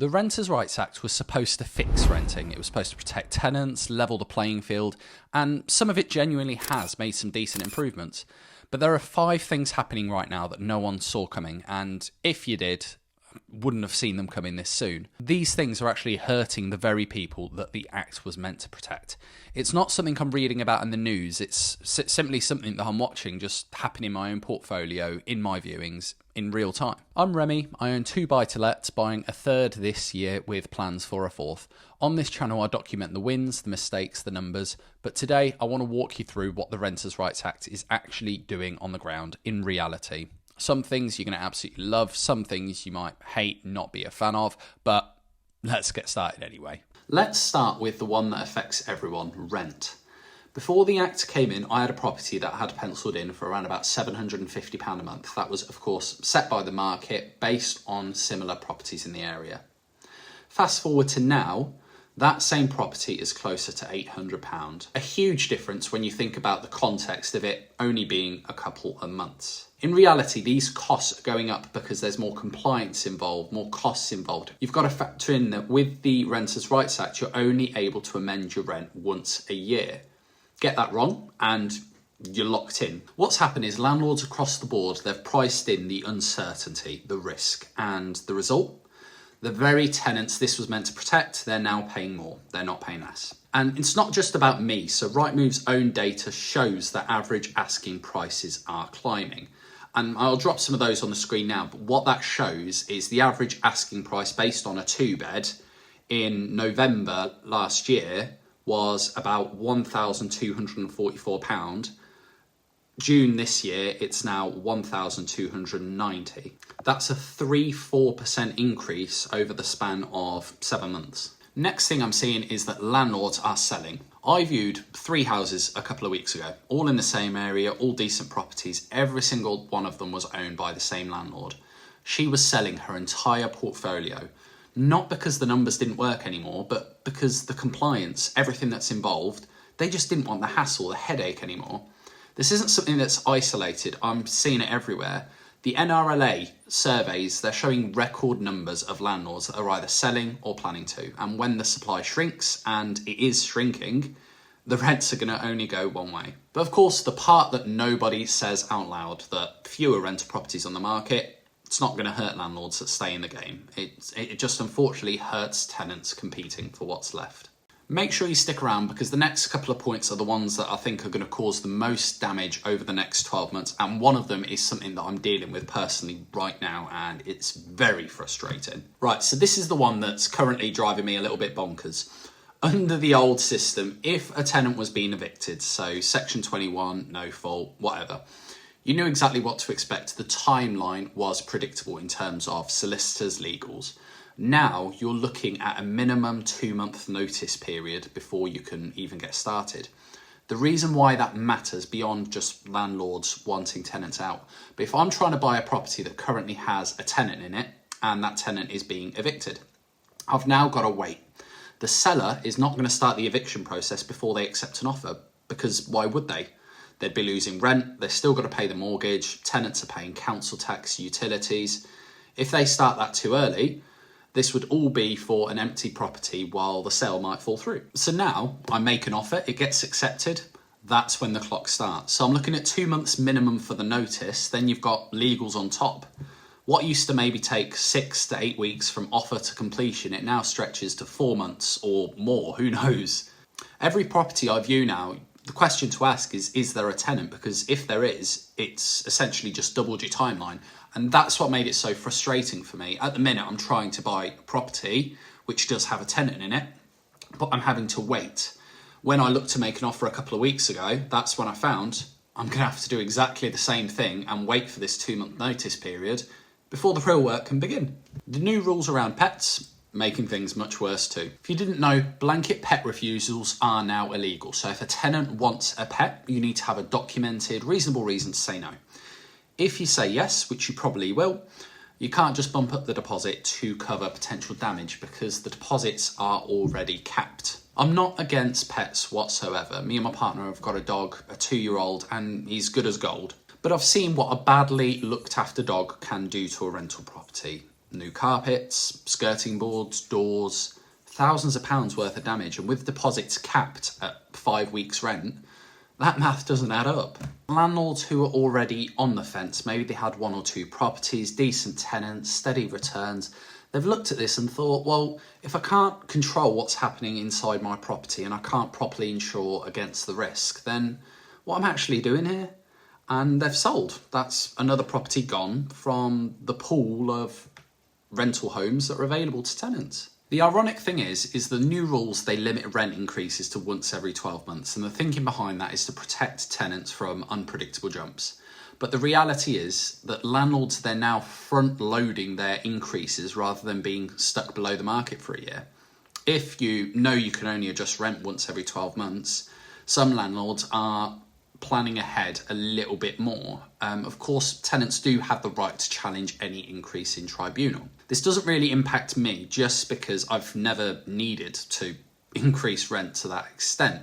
The Renters' Rights Act was supposed to fix renting. It was supposed to protect tenants, level the playing field, and some of it genuinely has made some decent improvements. But there are 5 things happening right now that no one saw coming, and if you did, wouldn't have seen them coming this soon. These things are actually hurting the very people that the Act was meant to protect. It's not something I'm reading about in the news, it's simply something that I'm watching just happen in my own portfolio, in my viewings, in real time. I'm Remy, I own 2 buy-to-lets, buying a third this year with plans for a fourth. On this channel I document the wins, the mistakes, the numbers, but today I want to walk you through what the Renters' Rights Act is actually doing on the ground in reality. Some things you're going to absolutely love, some things you might hate, not be a fan of, but let's get started anyway. Let's start with the one that affects everyone, rent. Before the Act came in, I had a property that I had penciled in for around about £750 a month. That was, of course, set by the market based on similar properties in the area. Fast forward to now, that same property is closer to £800. A huge difference when you think about the context of it only being a couple of months. In reality, these costs are going up because there's more compliance involved, more costs involved. You've got to factor in that with the Renters' Rights Act, you're only able to amend your rent once a year. Get that wrong and you're locked in. What's happened is landlords across the board, they've priced in the uncertainty, the risk, and the result, the very tenants this was meant to protect, they're now paying more. They're not paying less. And it's not just about me. So Rightmove's own data shows that average asking prices are climbing. And I'll drop some of those on the screen now. But what that shows is the average asking price based on a 2-bed in November last year was about £1,244. June this year, it's now £1,290. That's a 3-4% increase over the span of 7 months. Next thing I'm seeing is that landlords are selling. I viewed 3 houses a couple of weeks ago, all in the same area, all decent properties. Every single one of them was owned by the same landlord. She was selling her entire portfolio, not because the numbers didn't work anymore, but because the compliance, everything that's involved, they just didn't want the hassle, the headache anymore. This isn't something that's isolated. I'm seeing it everywhere. The NRLA surveys, they're showing record numbers of landlords that are either selling or planning to. And when the supply shrinks, and it is shrinking, the rents are going to only go one way. But of course, the part that nobody says out loud, that fewer rental properties on the market, it's not going to hurt landlords that stay in the game. It just unfortunately hurts tenants competing for what's left. Make sure you stick around because the next couple of points are the ones that I think are going to cause the most damage over the next 12 months. And one of them is something that I'm dealing with personally right now, and it's very frustrating. Right, so this is the one that's currently driving me a little bit bonkers. Under the old system, if a tenant was being evicted, so Section 21, no fault, whatever, you knew exactly what to expect. The timeline was predictable in terms of solicitors, legals. Now you're looking at a minimum 2-month notice period before you can even get started. The reason why that matters beyond just landlords wanting tenants out, but if I'm trying to buy a property that currently has a tenant in it and that tenant is being evicted, I've now got to wait. The seller is not going to start the eviction process before they accept an offer, because why would they? They'd be losing rent, they're still got to pay the mortgage, tenants are paying council tax, utilities. If they start that too early, this would all be for an empty property while the sale might fall through. So now I make an offer, it gets accepted, that's when the clock starts. So I'm looking at 2 months minimum for the notice, then you've got legals on top. What used to maybe take 6 to 8 weeks from offer to completion, it now stretches to 4 months or more, who knows? Every property I view now, the question to ask is there a tenant? Because if there is, it's essentially just doubled your timeline. And that's what made it so frustrating for me. At the minute, I'm trying to buy a property which does have a tenant in it, but I'm having to wait. When I looked to make an offer a couple of weeks ago, that's when I found I'm going to have to do exactly the same thing and wait for this 2-month notice period before the real work can begin. The new rules around pets, making things much worse too. If you didn't know, blanket pet refusals are now illegal. So if a tenant wants a pet, you need to have a documented, reasonable reason to say no. If you say yes, which you probably will, you can't just bump up the deposit to cover potential damage because the deposits are already capped. I'm not against pets whatsoever. Me and my partner have got a dog, a 2-year-old, and he's good as gold. But I've seen what a badly looked after dog can do to a rental property. New carpets, skirting boards, doors, thousands of pounds worth of damage, and with deposits capped at 5 weeks' rent, that math doesn't add up. Landlords who are already on the fence, maybe they had 1 or 2 properties, decent tenants, steady returns, they've looked at this and thought, well, if I can't control what's happening inside my property and I can't properly insure against the risk, then what am I actually doing here? And they've sold. That's another property gone from the pool of rental homes that are available to tenants. The ironic thing is the new rules, they limit rent increases to once every 12 months. And the thinking behind that is to protect tenants from unpredictable jumps. But the reality is that landlords, they're now front loading their increases rather than being stuck below the market for a year. If you know you can only adjust rent once every 12 months, some landlords are planning ahead a little bit more. Of course, tenants do have the right to challenge any increase in tribunal. This doesn't really impact me just because I've never needed to increase rent to that extent.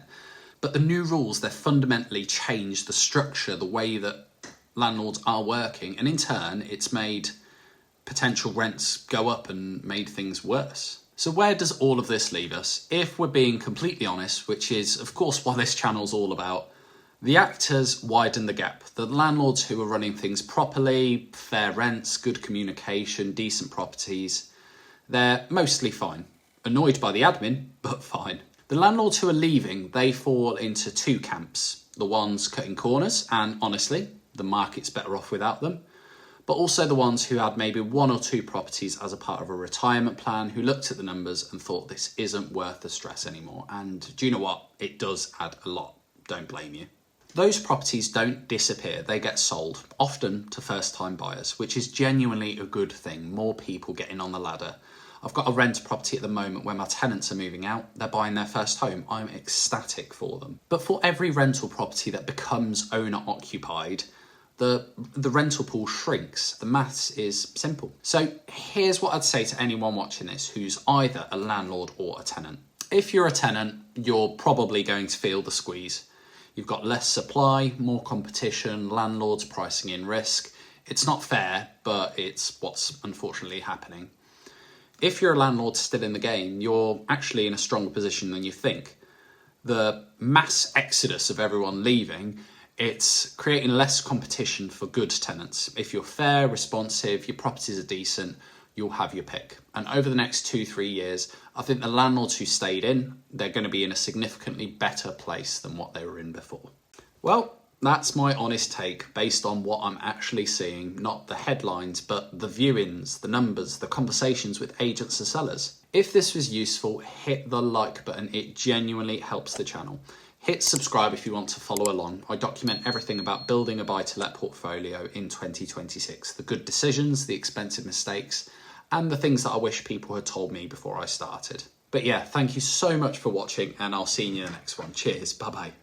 But the new rules, they've fundamentally changed the structure, the way that landlords are working, and in turn, it's made potential rents go up and made things worse. So where does all of this leave us? If we're being completely honest, which is of course what this channel's all about, the actors widen the gap. The landlords who are running things properly, fair rents, good communication, decent properties, they're mostly fine. Annoyed by the admin, but fine. The landlords who are leaving, they fall into 2 camps. The ones cutting corners, and honestly, the market's better off without them. But also the ones who had maybe 1 or 2 properties as a part of a retirement plan, who looked at the numbers and thought this isn't worth the stress anymore. And do you know what? It does add a lot. Don't blame you. Those properties don't disappear, they get sold, often to first-time buyers, which is genuinely a good thing. More people getting on the ladder. I've got a rent property at the moment where my tenants are moving out, they're buying their first home. I'm ecstatic for them. But for every rental property that becomes owner-occupied, the rental pool shrinks. The maths is simple. So here's what I'd say to anyone watching this who's either a landlord or a tenant. If you're a tenant, you're probably going to feel the squeeze. You've got less supply, more competition, landlords pricing in risk. It's not fair, but it's what's unfortunately happening. If you're a landlord still in the game, you're actually in a stronger position than you think. The mass exodus of everyone leaving, it's creating less competition for good tenants. If you're fair, responsive, your properties are decent, you'll have your pick. And over the next 2-3 years, I think the landlords who stayed in, they're going to be in a significantly better place than what they were in before. Well, that's my honest take based on what I'm actually seeing, not the headlines, but the viewings, the numbers, the conversations with agents and sellers. If this was useful, hit the like button. It genuinely helps the channel. Hit subscribe if you want to follow along. I document everything about building a buy-to-let portfolio in 2026. The good decisions, the expensive mistakes, and the things that I wish people had told me before I started. But yeah, thank you so much for watching, and I'll see you in the next one. Cheers, bye-bye.